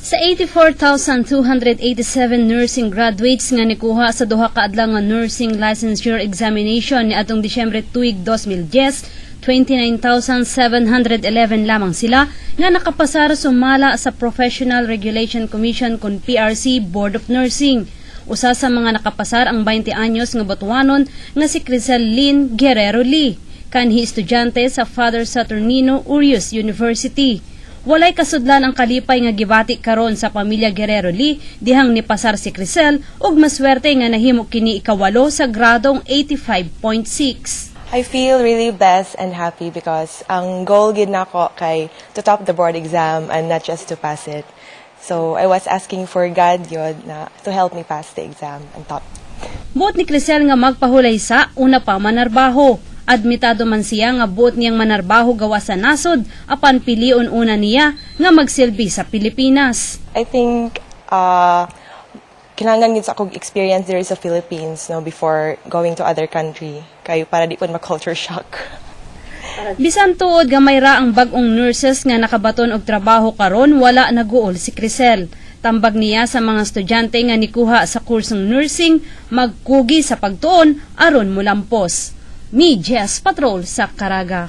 Sa 84,287 nursing graduates nga nikuha sa duha ka adlaw nga nursing licensure examination ni atong Disyembre tuig 2010, 29,711 lamang sila nga nakapasar sumala sa Professional Regulation Commission kun PRC Board of Nursing. Usa sa mga nakapasar ang 20 anyos nga Botuanon nga si Crisel Lynn Guerrero Lee, kanhi estudyante sa Father Saturnino Urius University. Walay kasudlan ang kalipay nga gibati karon sa pamilya Guerrero Lee dihang nipasar si Crisel ug maswerte nga nahimo kini ikawalo sa gradong 85.6. I feel really blessed and happy because ang goal gid nako kay to top the board exam and not just to pass it. So I was asking for God yun na to help me pass the exam and top. Buot ni Crisel nga magpahulay sa una pa manarbaho. Admitado man siya nga buot niyang manarbaho gawa sa nasod apan piliun una niya nga magsilbi sa Pilipinas. I think kinahanglan gid sa akong experience there sa Philippines before going to other country kay para di pud ma-culture shock. Bisan tuod gamay ra ang bag-ong nurses nga nakabaton og trabaho karon wala naguol si Crisel. Tambag niya sa mga estudyante nga nikuha sa kursong nursing magkugi sa pagtuon aron mulampos. Mi Jess Patrol sa Caraga.